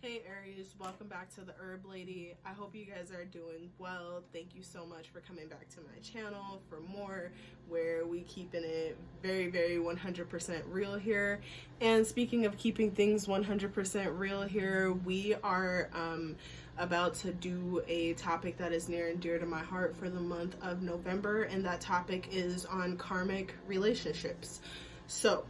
Hey Aries, welcome back to the Herb Lady. I hope you guys are doing well. Thank you so much for coming back to my channel for more, where we keeping it very 100% real here. And speaking of keeping things 100% real here, we are about to do a topic that is near and dear to my heart for the month of November, and that topic is on karmic relationships. So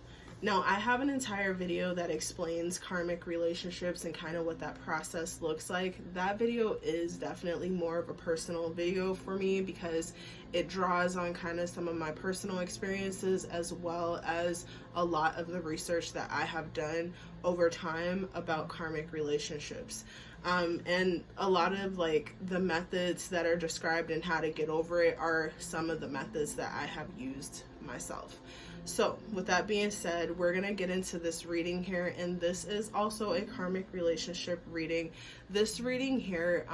now, I have an entire video that explains karmic relationships and kind of what that process looks like. That video is definitely more of a personal video for me because it draws on kind of some of my personal experiences as well as a lot of the research that I have done over time about karmic relationships. And a lot of like the methods that are described and how to get over it are some of the methods that I have used myself. So with that being said, we're going to get into this reading here, and this is also a karmic relationship reading. This reading here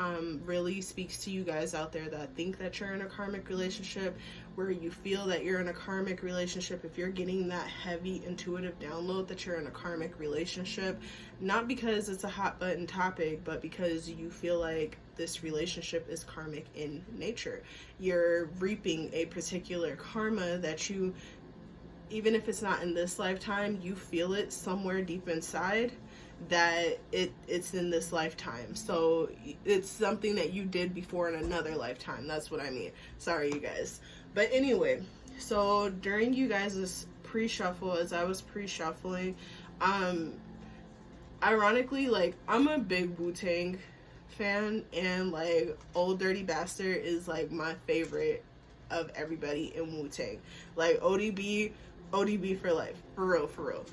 really speaks to you guys out there that think that you're in a karmic relationship, where you feel that you're in a karmic relationship. If you're getting that heavy intuitive download that you're in a karmic relationship, not because it's a hot button topic, but because you feel like this relationship is karmic in nature. You're reaping a particular karma that you, even if it's not in this lifetime, you feel it somewhere deep inside that it's in this lifetime. So it's something that you did before in another lifetime. That's what I mean. Sorry, you guys. But anyway, so during you guys' pre-shuffle, as I was pre-shuffling, ironically, like, I'm a big Wu-Tang fan, and like Old Dirty Bastard is like my favorite of everybody in Wu-Tang. Like ODB for life, for real.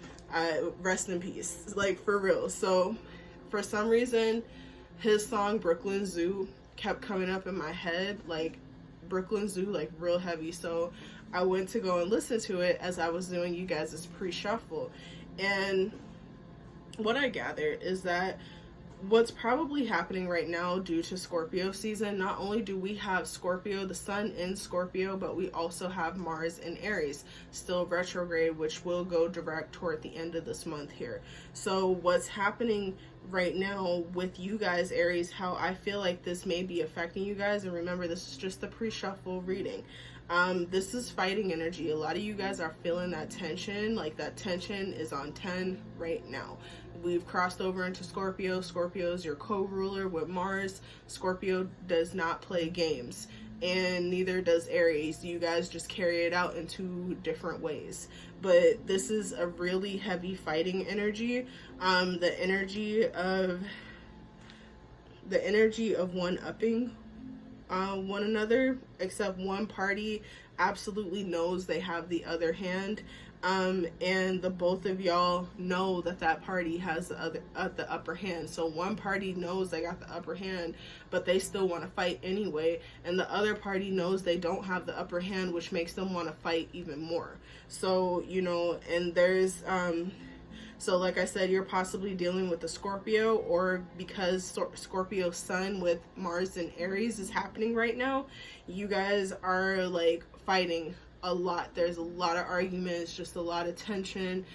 Rest in peace, like, for real. So for some reason his song Brooklyn Zoo kept coming up in my head, like Brooklyn Zoo, like real heavy. So I went to go and listen to it as I was doing you guys' pre-shuffle, and what I gathered is that what's probably happening right now due to Scorpio season, not only do we have Scorpio, the sun in Scorpio, but we also have Mars in Aries, still retrograde, which will go direct toward the end of this month here. So what's happening right now with you guys, Aries, how I feel like this may be affecting you guys, and remember, this is just the pre-shuffle reading. This is fighting energy. A lot of you guys are feeling that tension, like that tension is on 10 right now. We've crossed over into Scorpio. Scorpio is your co-ruler with Mars. Scorpio does not play games, and neither does Aries. You guys just carry it out in two different ways. But this is a really heavy fighting energy. The energy of one-upping one another, except one party absolutely knows they have the other hand, and the both of y'all know that that party has the upper hand. So one party knows they got the upper hand, but they still want to fight anyway, and the other party knows they don't have the upper hand, which makes them want to fight even more. So, you know, and there's so like I said, you're possibly dealing with the Scorpio, or because Scorpio sun with Mars and Aries is happening right now, you guys are like fighting a lot. There's a lot of arguments, just a lot of tension.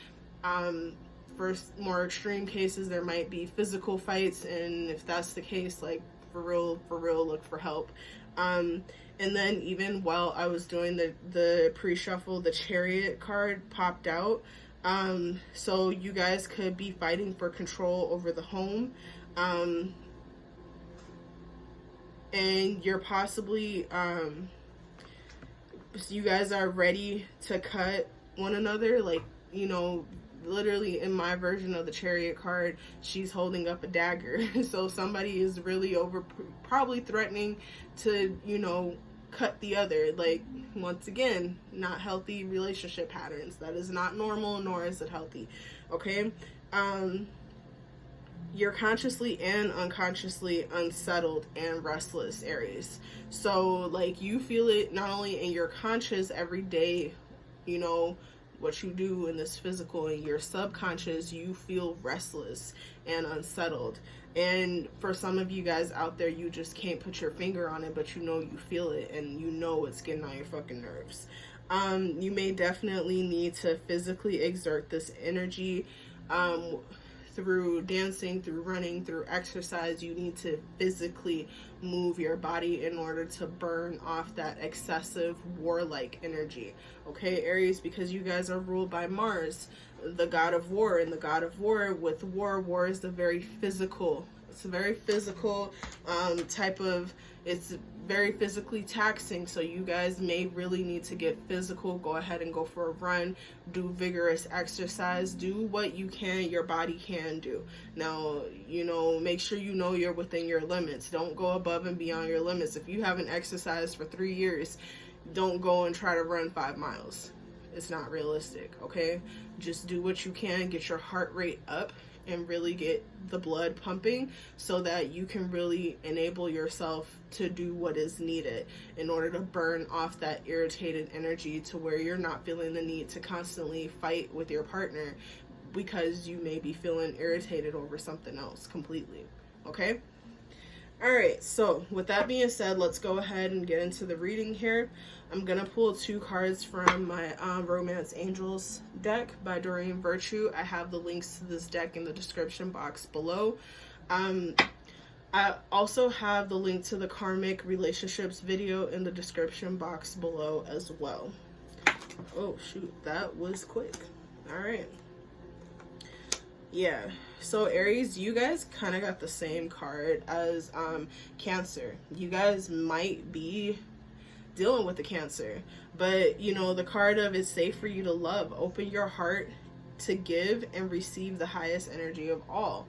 For more extreme cases, there might be physical fights, and if that's the case, like, for real, look for help. And then even while I was doing the pre-shuffle, the Chariot card popped out. So you guys could be fighting for control over the home, and you're possibly, you guys are ready to cut one another. Like, you know, literally in my version of the Chariot card, she's holding up a dagger. So somebody is really probably threatening to, you know, cut the other. Like, once again, not healthy relationship patterns. That is not normal, nor is it healthy. Okay. You're consciously and unconsciously unsettled and restless, Aries. So like, you feel it not only in your conscious every day, you know, what you do in this physical, and your subconscious, you feel restless and unsettled. And for some of you guys out there, you just can't put your finger on it, but you know you feel it, and you know it's getting on your fucking nerves. You may definitely need to physically exert this energy. through dancing, through running, through exercise. You need to physically move your body in order to burn off that excessive warlike energy. Okay, Aries, because you guys are ruled by Mars, the god of war, and the god of war, with war is the very physical. It's a very physical type of, it's very physically taxing, so you guys may really need to get physical. Go ahead and go for a run, do vigorous exercise, do what you can, your body can do. Now, you know, make sure you know you're within your limits. Don't go above and beyond your limits. If you haven't exercised for 3 years, don't go and try to run 5 miles. It's not realistic, okay? Just do what you can, get your heart rate up, and really get the blood pumping so that you can really enable yourself to do what is needed in order to burn off that irritated energy, to where you're not feeling the need to constantly fight with your partner because you may be feeling irritated over something else completely. Okay? All right, so with that being said, let's go ahead and get into the reading here. I'm going to pull 2 cards from my Romance Angels deck by Doreen Virtue. I have the links to this deck in the description box below. I also have the link to the Karmic Relationships video in the description box below as well. Oh, shoot, that was quick. All right. Yeah, so Aries, you guys kind of got the same card as Cancer. You guys might be dealing with the Cancer, but you know, the card of it's safe for you to love. Open your heart to give and receive the highest energy of all.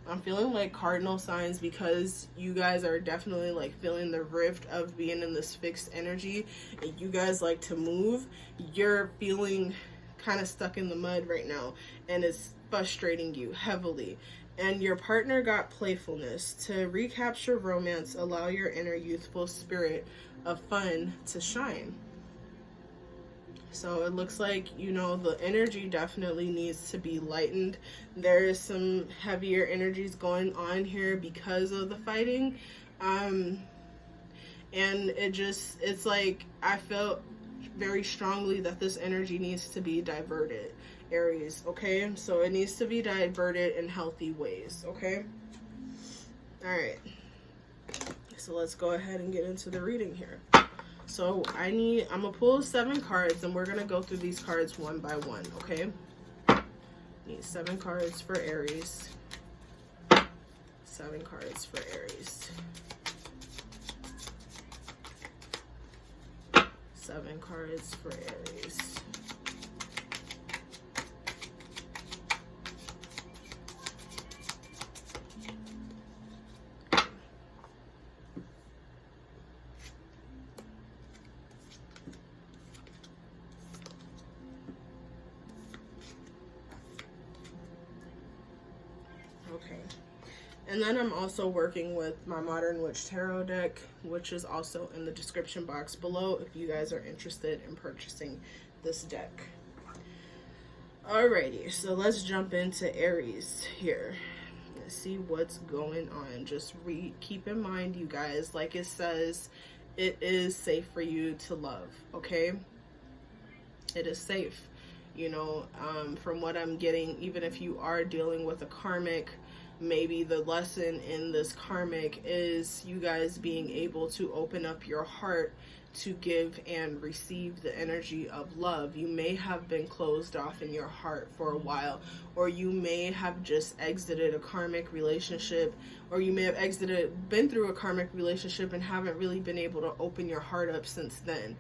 I'm feeling like cardinal signs, because you guys are definitely like feeling the rift of being in this fixed energy, and you guys like to move. You're feeling kind of stuck in the mud right now, and it's frustrating you heavily. And your partner got playfulness. To recapture romance, allow your inner youthful spirit of fun to shine. So it looks like, you know, the energy definitely needs to be lightened. There is some heavier energies going on here because of the fighting. And it's like, I felt very strongly that this energy needs to be diverted, Aries, okay? So it needs to be diverted in healthy ways, okay? All right. So let's go ahead and get into the reading here. So I'm gonna pull 7 cards, and we're gonna go through these cards one by one, okay? Need 7 cards for Aries. 7 cards for Aries. 7 cards for Aries. Okay, and then I'm also working with my Modern Witch Tarot deck, which is also in the description box below if you guys are interested in purchasing this deck. Alrighty, so let's jump into Aries here. Let's see what's going on. Just keep in mind, you guys, like it says, it is safe for you to love, okay? It is safe. You know, from what I'm getting, even if you are dealing with a karmic, maybe the lesson in this karmic is you guys being able to open up your heart to give and receive the energy of love. You may have been closed off in your heart for a while, or you may have just exited a karmic relationship, or you may have been through a karmic relationship and haven't really been able to open your heart up since then.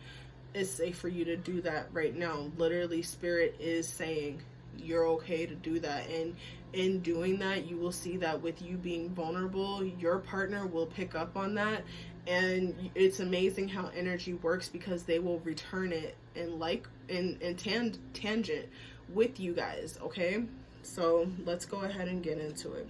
It's safe for you to do that right now. Literally, Spirit is saying you're okay to do that, and in doing that, you will see that with you being vulnerable, your partner will pick up on that. And it's amazing how energy works, because they will return it in tangent with you guys, okay? So let's go ahead and get into it.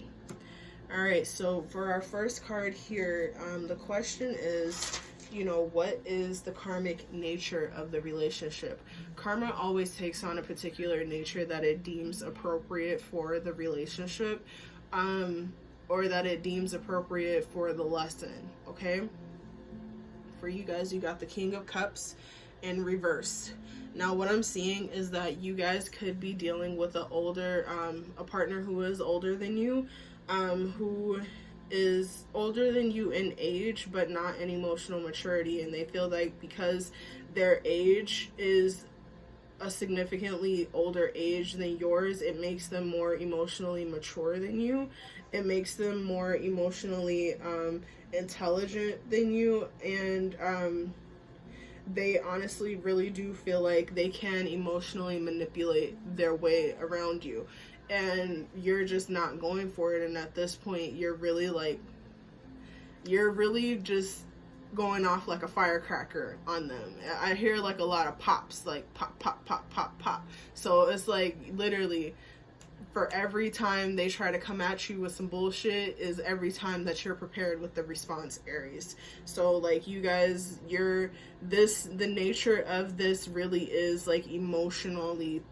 All right, so for our first card here, the question is, you know, what is the karmic nature of the relationship? Karma always takes on a particular nature that it deems appropriate for the relationship, or that it deems appropriate for the lesson, okay? For you guys, you got the King of Cups in reverse. Now what I'm seeing is that you guys could be dealing with a partner who is older than you, who is older than you in age but not in emotional maturity, and they feel like because their age is a significantly older age than yours, it makes them more emotionally mature than you. It makes them more emotionally intelligent than you, and they honestly really do feel like they can emotionally manipulate their way around you, and you're just not going for it. And at this point, you're really just going off like a firecracker on them. I hear like a lot of pops, like pop, pop, pop, pop, pop. So it's like literally for every time they try to come at you with some bullshit is every time that you're prepared with the response, Aries. So like you guys, the nature of this really is like emotionally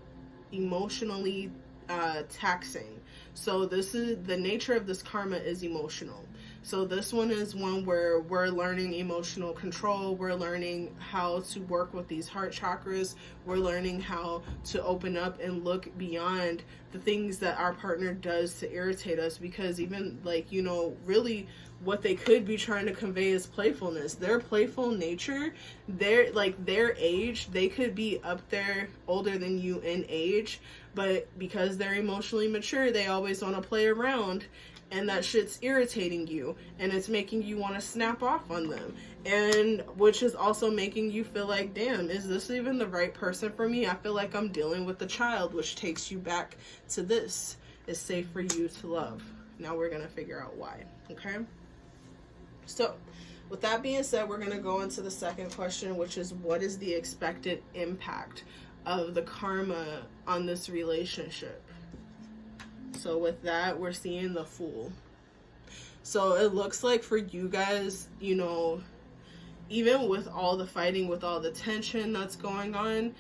taxing. So this is the nature of this karma, is emotional. So this one is one where we're learning emotional control. We're learning how to work with these heart chakras. We're learning how to open up and look beyond the things that our partner does to irritate us, because even like, you know, really what they could be trying to convey is playfulness. Their playful nature, their age, they could be up there older than you in age, but because they're emotionally mature, they always want to play around, and that shit's irritating you, and it's making you want to snap off on them, and which is also making you feel like, damn, is this even the right person for me? I feel like I'm dealing with a child, which takes you back to this is safe for you to love. Now we're gonna figure out why. Okay, so with that being said, we're gonna go into the second question, which is, what is the expected impact of the karma on this relationship? So with that, we're seeing the Fool. So it looks like for you guys, you know, even with all the fighting, with all the tension that's going on,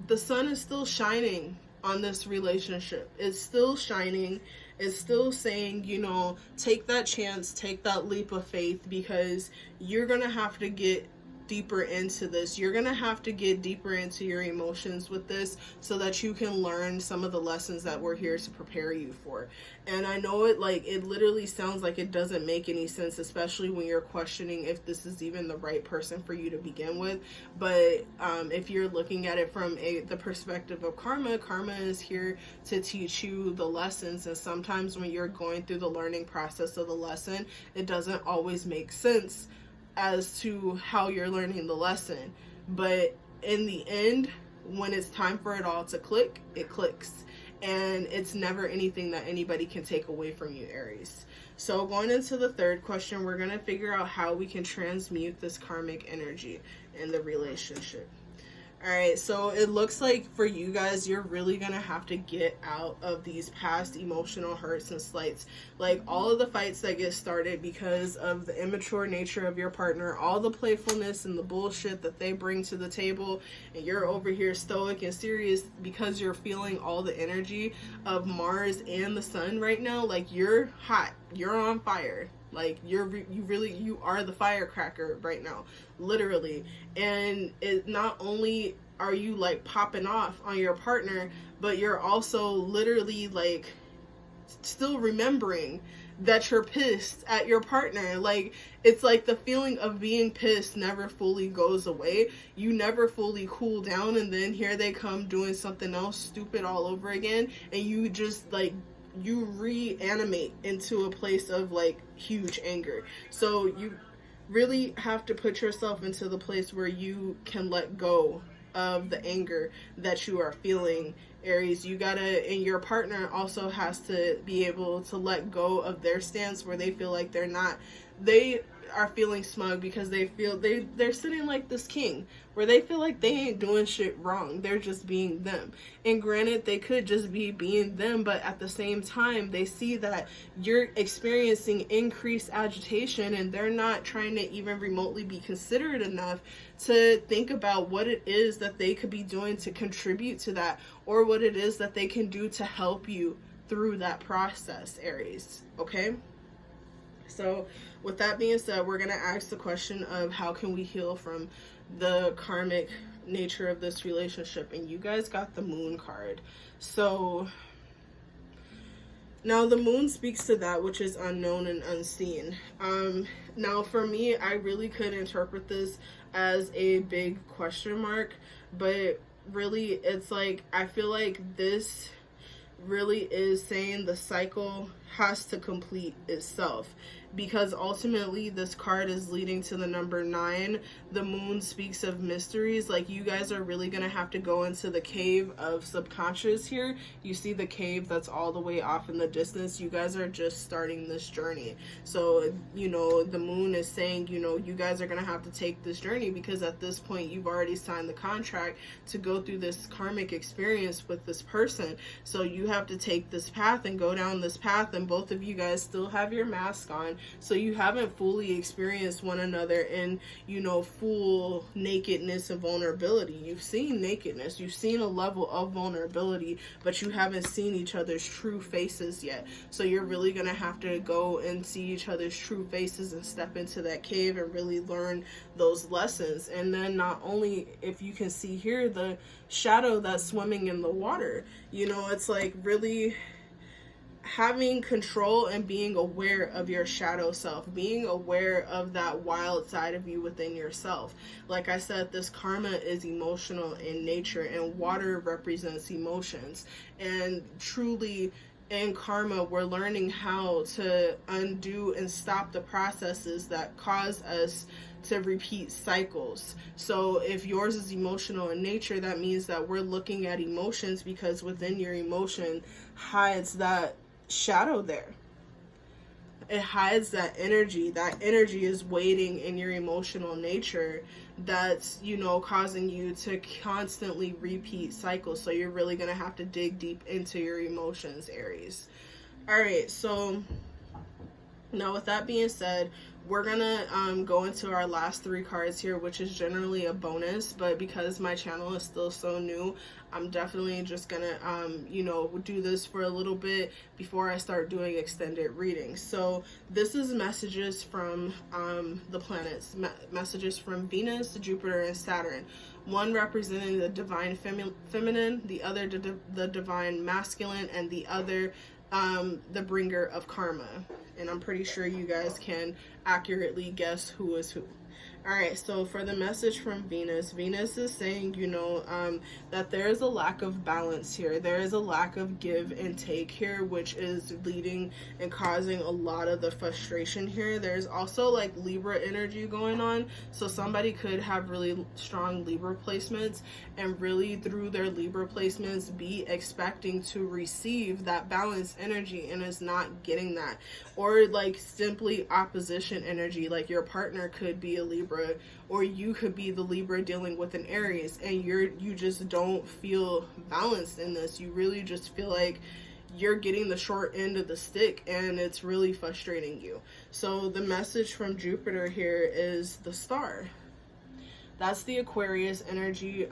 the sun is still shining on this relationship. It's still shining. It's still saying, you know, take that chance, take that leap of faith, because you're going to have to get deeper into this. You're gonna have to get deeper into your emotions with this so that you can learn some of the lessons that we're here to prepare you for. And I know it literally sounds like it doesn't make any sense, especially when you're questioning if this is even the right person for you to begin with. But if you're looking at it from the perspective of karma, karma is here to teach you the lessons. And sometimes when you're going through the learning process of the lesson, it doesn't always make sense as to how you're learning the lesson, but in the end, when it's time for it all to click, it clicks, and it's never anything that anybody can take away from you, Aries. So going into the third question, we're going to figure out how we can transmute this karmic energy in the relationship. All right, so it looks like for you guys, you're really going to have to get out of these past emotional hurts and slights. Like all of the fights that get started because of the immature nature of your partner, all the playfulness and the bullshit that they bring to the table, and you're over here stoic and serious because you're feeling all the energy of Mars and the sun right now. Like you're hot, you're on fire. Like you are the firecracker right now, literally. And it not only are you like popping off on your partner, but you're also literally like still remembering that you're pissed at your partner. Like it's like the feeling of being pissed never fully goes away. You never fully cool down, and then here they come doing something else stupid all over again, and you just like you reanimate into a place of like huge anger. So you really have to put yourself into the place where you can let go of the anger that you are feeling, Aries. You gotta, and your partner also has to be able to let go of their stance where they feel like they are feeling smug because they feel they're sitting like this king where they feel like they ain't doing shit wrong, they're just being them. And granted, they could just be being them, but at the same time they see that you're experiencing increased agitation, and they're not trying to even remotely be considerate enough to think about what it is that they could be doing to contribute to that, or what it is that they can do to help you through that process, Aries. Okay, so with that being said, we're going to ask the question of how can we heal from the karmic nature of this relationship, and you guys got the Moon card. So now the Moon speaks to that which is unknown and unseen. Now for me, I really could interpret this as a big question mark, but really it's like, I feel like this really is saying the cycle has to complete itself, because ultimately this card is leading to the number 9. The Moon speaks of mysteries. Like, you guys are really gonna have to go into the cave of subconscious here. You see the cave that's all the way off in the distance. You guys are just starting this journey. So, you know, the Moon is saying, you know, you guys are gonna have to take this journey, because at this point you've already signed the contract to go through this karmic experience with this person. So you have to take this path and go down this path, and both of you guys still have your mask on. So you haven't fully experienced one another in, you know, full nakedness and vulnerability. You've seen nakedness, you've seen a level of vulnerability, but you haven't seen each other's true faces yet. So you're really going to have to go and see each other's true faces and step into that cave and really learn those lessons. And then not only, if you can see here, the shadow that's swimming in the water, you know, it's like really having control and being aware of your shadow self, being aware of that wild side of you within yourself. Like I said, this karma is emotional in nature, and water represents emotions. And truly, in karma, we're learning how to undo and stop the processes that cause us to repeat cycles. So if yours is emotional in nature, that means that we're looking at emotions, because within your emotion hides that shadow there. It hides that energy. That energy is waiting in your emotional nature, that's, you know, causing you to constantly repeat cycles. So you're really going to have to dig deep into your emotions, Aries. All right, so now with that being said, we're gonna go into our last 3 cards here, which is generally a bonus, but because my channel is still so new, I'm definitely just gonna you know, do this for a little bit before I start doing extended readings. So this is messages from the planets, messages from Venus, Jupiter, and Saturn. One representing the divine feminine, the other the divine masculine, and the other the bringer of karma. And I'm pretty sure you guys can accurately guess who is who. Alright, so for the message from Venus, Venus is saying, you know, that there is a lack of balance here. There is a lack of give and take here, which is leading and causing a lot of the frustration here. There's also like Libra energy going on. So somebody could have really strong Libra placements, and really through their Libra placements be expecting to receive that balanced energy and is not getting that. Or like simply opposition energy, like your partner could be a Libra, or you could be the Libra dealing with an Aries, and you just don't feel balanced in this. You really just feel like you're getting the short end of the stick, and it's really frustrating you. So the message from Jupiter here is the Star. That's the Aquarius energy.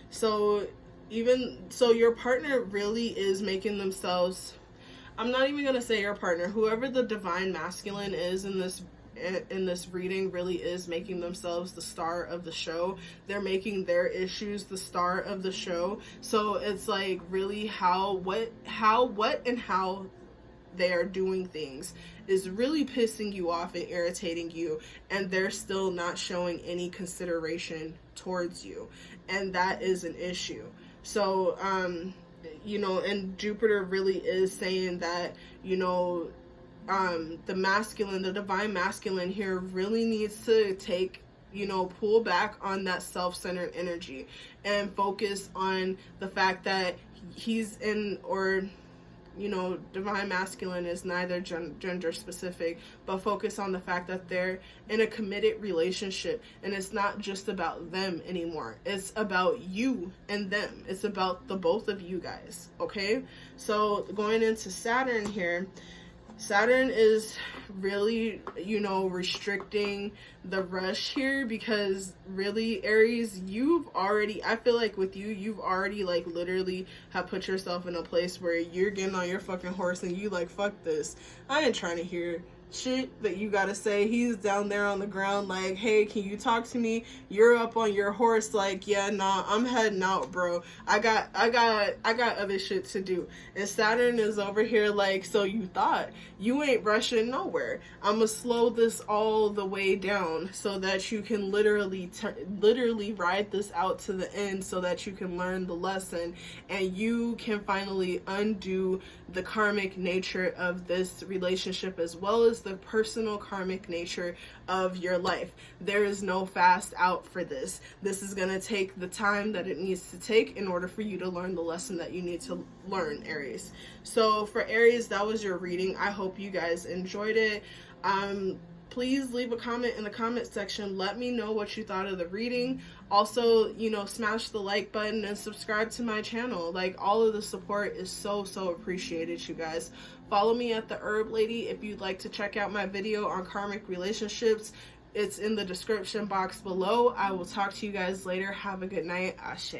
So your partner really is making themselves, I'm not even gonna say your partner, whoever the divine masculine is in this reading really is making themselves the star of the show. They're making their issues the star of the show. So it's like really what and how they are doing things is really pissing you off and irritating you, and they're still not showing any consideration towards you, and that is an issue. So you know, and Jupiter really is saying that, you know, the masculine, the divine masculine here really needs to take, you know, pull back on that self-centered energy and focus on the fact that he's in, or, you know, divine masculine is neither gender specific, but focus on the fact that they're in a committed relationship, and it's not just about them anymore. It's about you and them. It's about the both of you guys, okay? So going into Saturn here, Saturn is really, you know, restricting the rush here, because really, Aries, I feel like with you've already like literally have put yourself in a place where you're getting on your fucking horse and you like, fuck this. I ain't trying to hear shit that you gotta say. He's down there on the ground like, hey, can you talk to me? You're up on your horse like, yeah, nah, I'm heading out, bro. I got other shit to do. And Saturn is over here like, so you thought? You ain't rushing nowhere. I'ma slow this all the way down so that you can literally ride this out to the end, so that you can learn the lesson and you can finally undo the karmic nature of this relationship, as well as the personal karmic nature of your life. There is no fast out for this. This is going to take the time that it needs to take in order for you to learn the lesson that you need to learn, Aries. So for Aries, that was your reading. I hope you guys enjoyed it. Please leave a comment in the comment section. Let me know what you thought of the reading. Also, you know, smash the like button and subscribe to my channel. Like, all of the support is so appreciated, you guys. Follow me at the Herb Lady if you'd like to check out my video on karmic relationships. It's in the description box below. I will talk to you guys later. Have a good night. Ashe.